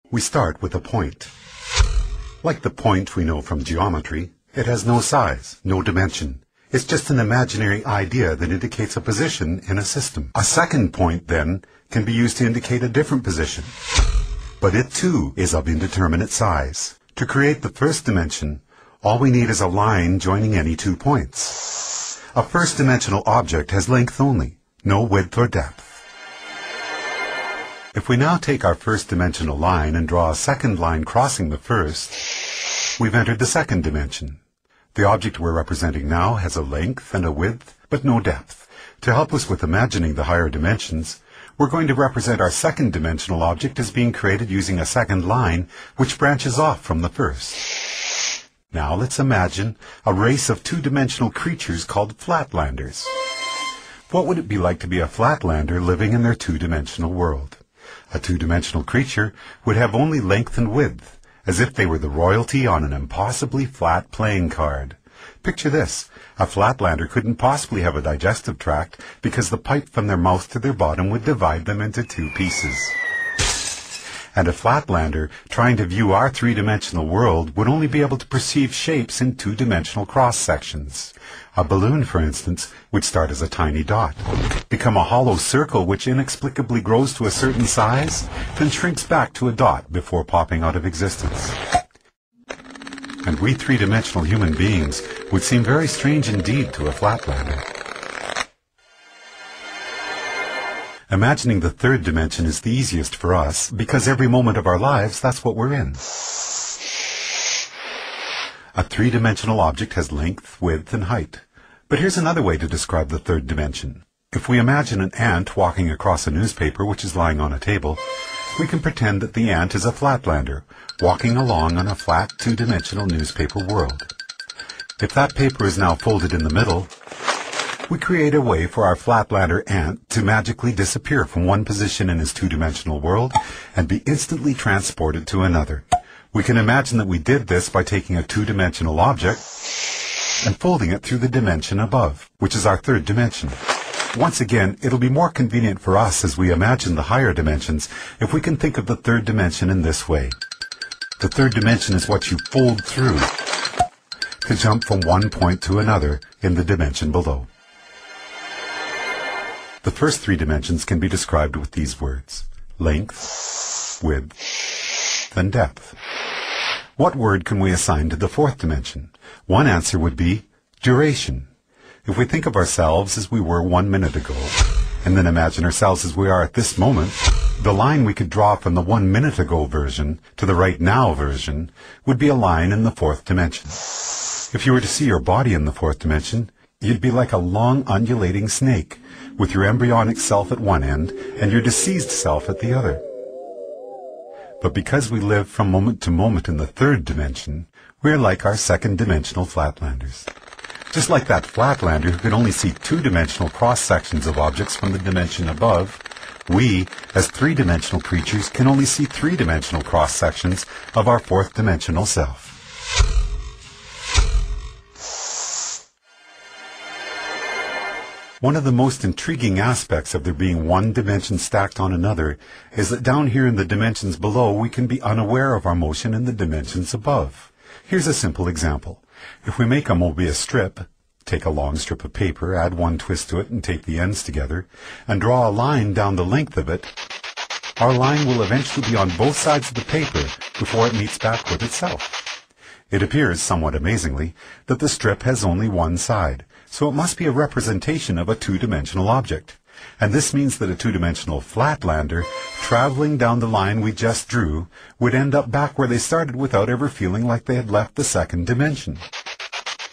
We start with a point. Like the point we know from geometry, it has no size, no dimension. It's just an imaginary idea that indicates a position in a system. A second point, then, can be used to indicate a different position. But it, too, is of indeterminate size. To create the first dimension, all we need is a line joining any 2 points. A first-dimensional object has length only, no width or depth. If we now take our first-dimensional line and draw a second line crossing the first, we've entered the second dimension. The object we're representing now has a length and a width, but no depth. To help us with imagining the higher dimensions, we're going to represent our second-dimensional object as being created using a second line which branches off from the first. Now let's imagine a race of 2-dimensional creatures called flatlanders. What would it be like to be a flatlander living in their 2-dimensional world? A 2-dimensional creature would have only length and width, as if they were the royalty on an impossibly flat playing card. Picture this. A flatlander couldn't possibly have a digestive tract because the pipe from their mouth to their bottom would divide them into 2 pieces. And a flatlander trying to view our 3-dimensional world would only be able to perceive shapes in 2-dimensional cross-sections. A balloon, for instance, would start as a tiny dot, become a hollow circle which inexplicably grows to a certain size, then shrinks back to a dot before popping out of existence. And we 3-dimensional human beings would seem very strange indeed to a flatlander. Imagining the third dimension is the easiest for us because every moment of our lives, that's what we're in. A 3-dimensional object has length, width, and height. But here's another way to describe the third dimension. If we imagine an ant walking across a newspaper which is lying on a table, we can pretend that the ant is a flatlander, walking along on a flat 2-dimensional newspaper world. If that paper is now folded in the middle, we create a way for our flatlander ant to magically disappear from one position in his 2-dimensional world and be instantly transported to another. We can imagine that we did this by taking a 2-dimensional object and folding it through the dimension above, which is our third dimension. Once again, it'll be more convenient for us as we imagine the higher dimensions if we can think of the third dimension in this way. The third dimension is what you fold through to jump from one point to another in the dimension below. The first 3 dimensions can be described with these words: length, width, and depth. What word can we assign to the fourth dimension? One answer would be duration. If we think of ourselves as we were 1 minute ago, and then imagine ourselves as we are at this moment, the line we could draw from the 1 minute ago version to the right now version would be a line in the fourth dimension. If you were to see your body in the fourth dimension, you'd be like a long undulating snake, with your embryonic self at one end and your deceased self at the other. But because we live from moment to moment in the third dimension, we're like our second-dimensional flatlanders. Just like that flatlander who can only see 2-dimensional cross-sections of objects from the dimension above, we, as 3-dimensional creatures, can only see 3-dimensional cross-sections of our fourth-dimensional self. One of the most intriguing aspects of there being one dimension stacked on another is that down here in the dimensions below we can be unaware of our motion in the dimensions above. Here's a simple example. If we make a Mobius strip, take a long strip of paper, add one twist to it and tape the ends together, and draw a line down the length of it, our line will eventually be on both sides of the paper before it meets back with itself. It appears, somewhat amazingly, that the strip has only one side, so it must be a representation of a 2-dimensional object. And this means that a 2-dimensional flatlander, traveling down the line we just drew, would end up back where they started without ever feeling like they had left the second dimension.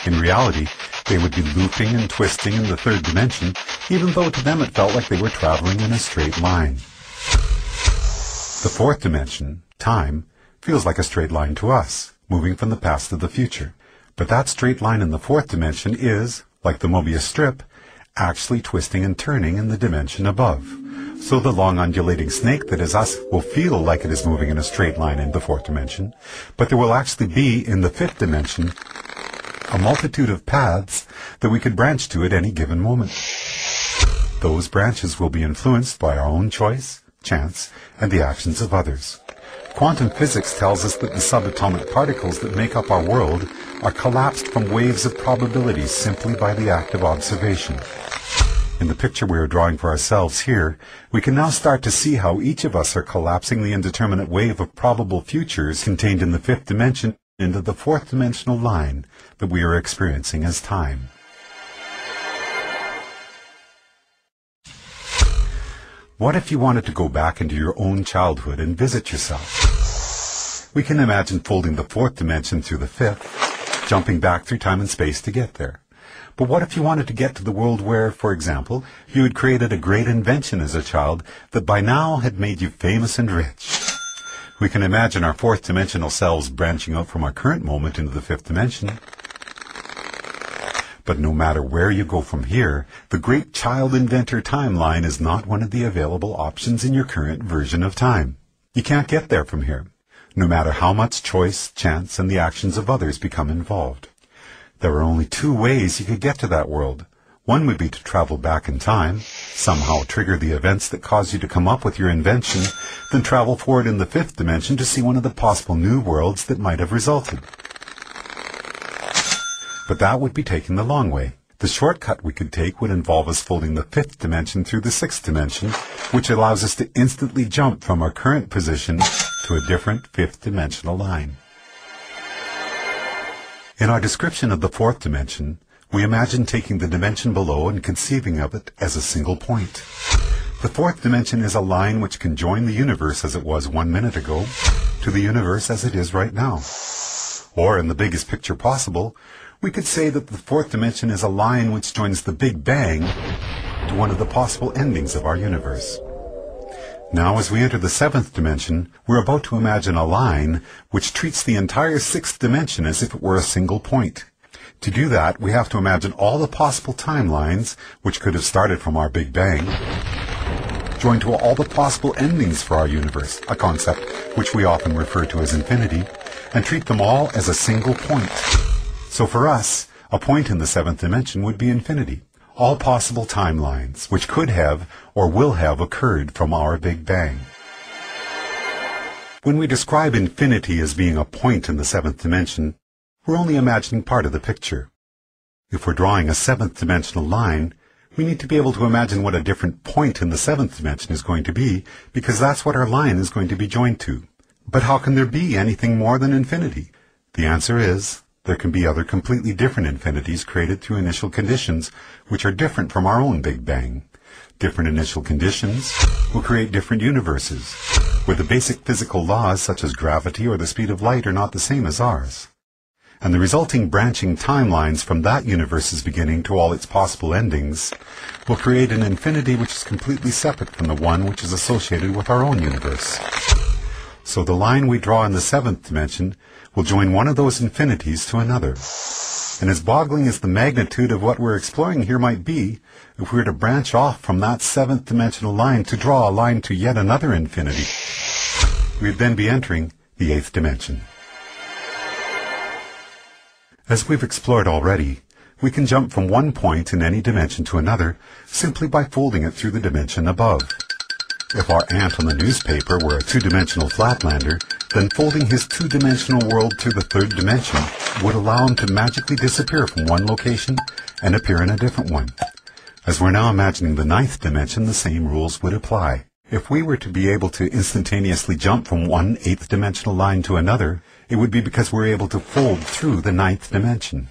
In reality, they would be looping and twisting in the third dimension, even though to them it felt like they were traveling in a straight line. The fourth dimension, time, feels like a straight line to us, moving from the past to the future. But that straight line in the fourth dimension is, like the Mobius strip, actually twisting and turning in the dimension above. So the long undulating snake that is us will feel like it is moving in a straight line in the fourth dimension, but there will actually be, in the fifth dimension, a multitude of paths that we could branch to at any given moment. Those branches will be influenced by our own choice, chance, and the actions of others. Quantum physics tells us that the subatomic particles that make up our world are collapsed from waves of probabilities simply by the act of observation. In the picture we are drawing for ourselves here, we can now start to see how each of us are collapsing the indeterminate wave of probable futures contained in the fifth dimension into the fourth dimensional line that we are experiencing as time. What if you wanted to go back into your own childhood and visit yourself? We can imagine folding the fourth dimension through the fifth, jumping back through time and space to get there. But what if you wanted to get to the world where, for example, you had created a great invention as a child that by now had made you famous and rich? We can imagine our fourth dimensional selves branching out from our current moment into the fifth dimension. But no matter where you go from here, the great child inventor timeline is not one of the available options in your current version of time. You can't get there from here, no matter how much choice, chance, and the actions of others become involved. There are only two ways you could get to that world. One would be to travel back in time, somehow trigger the events that cause you to come up with your invention, then travel forward in the fifth dimension to see one of the possible new worlds that might have resulted. But that would be taking the long way. The shortcut we could take would involve us folding the fifth dimension through the sixth dimension, which allows us to instantly jump from our current position to a different fifth dimensional line. In our description of the fourth dimension, we imagine taking the dimension below and conceiving of it as a single point. The fourth dimension is a line which can join the universe as it was 1 minute ago to the universe as it is right now. Or, in the biggest picture possible, we could say that the fourth dimension is a line which joins the Big Bang to one of the possible endings of our universe. Now, as we enter the seventh dimension, we're about to imagine a line which treats the entire sixth dimension as if it were a single point. To do that, we have to imagine all the possible timelines, which could have started from our Big Bang, joined to all the possible endings for our universe, a concept which we often refer to as infinity, and treat them all as a single point. So for us, a point in the seventh dimension would be infinity, all possible timelines, which could have or will have occurred from our Big Bang. When we describe infinity as being a point in the seventh dimension, we're only imagining part of the picture. If we're drawing a seventh dimensional line, we need to be able to imagine what a different point in the seventh dimension is going to be, because that's what our line is going to be joined to. But how can there be anything more than infinity? The answer is, there can be other completely different infinities created through initial conditions which are different from our own Big Bang. Different initial conditions will create different universes, where the basic physical laws such as gravity or the speed of light are not the same as ours. And the resulting branching timelines from that universe's beginning to all its possible endings will create an infinity which is completely separate from the one which is associated with our own universe. So the line we draw in the seventh dimension will join one of those infinities to another. And as boggling as the magnitude of what we're exploring here might be, if we were to branch off from that seventh dimensional line to draw a line to yet another infinity, we'd then be entering the eighth dimension. As we've explored already, we can jump from one point in any dimension to another simply by folding it through the dimension above. If our ant on the newspaper were a two-dimensional flatlander, then folding his two-dimensional world through the third dimension would allow him to magically disappear from one location and appear in a different one. As we're now imagining the ninth dimension, the same rules would apply. If we were to be able to instantaneously jump from one eighth dimensional line to another, it would be because we're able to fold through the ninth dimension.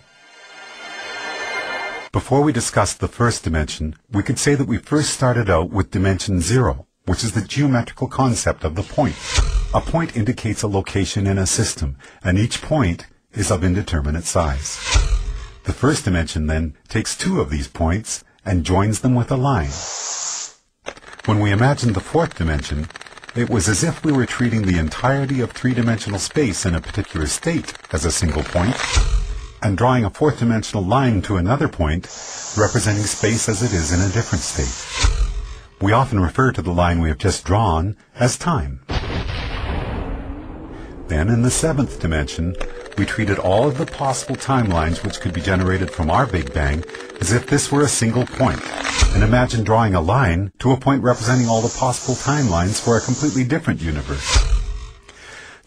Before we discuss the first dimension, we could say that we first started out with dimension 0, which is the geometrical concept of the point. A point indicates a location in a system, and each point is of indeterminate size. The first dimension then takes two of these points and joins them with a line. When we imagined the fourth dimension, it was as if we were treating the entirety of three-dimensional space in a particular state as a single point, and drawing a fourth-dimensional line to another point, representing space as it is in a different state. We often refer to the line we have just drawn as time. Then, in the seventh dimension, we treated all of the possible timelines which could be generated from our Big Bang as if this were a single point, and imagined drawing a line to a point representing all the possible timelines for a completely different universe.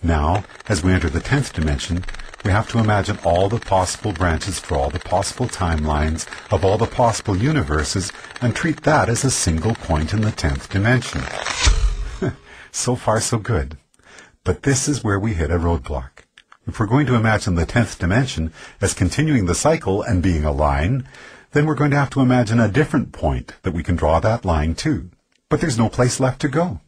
Now, as we enter the 10th dimension, we have to imagine all the possible branches for all the possible timelines of all the possible universes and treat that as a single point in the 10th dimension. So far, so good. But this is where we hit a roadblock. If we're going to imagine the 10th dimension as continuing the cycle and being a line, then we're going to have to imagine a different point that we can draw that line to. But there's no place left to go.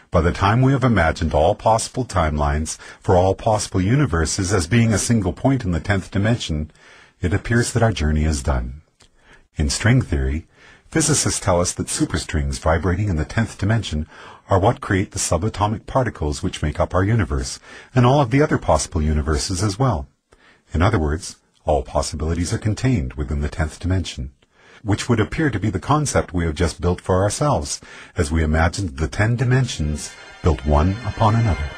By the time we have imagined all possible timelines for all possible universes as being a single point in the 10th dimension, it appears that our journey is done. In string theory, physicists tell us that superstrings vibrating in the 10th dimension are what create the subatomic particles which make up our universe, and all of the other possible universes as well. In other words, all possibilities are contained within the 10th dimension, which would appear to be the concept we have just built for ourselves, as we imagined the 10 dimensions built one upon another.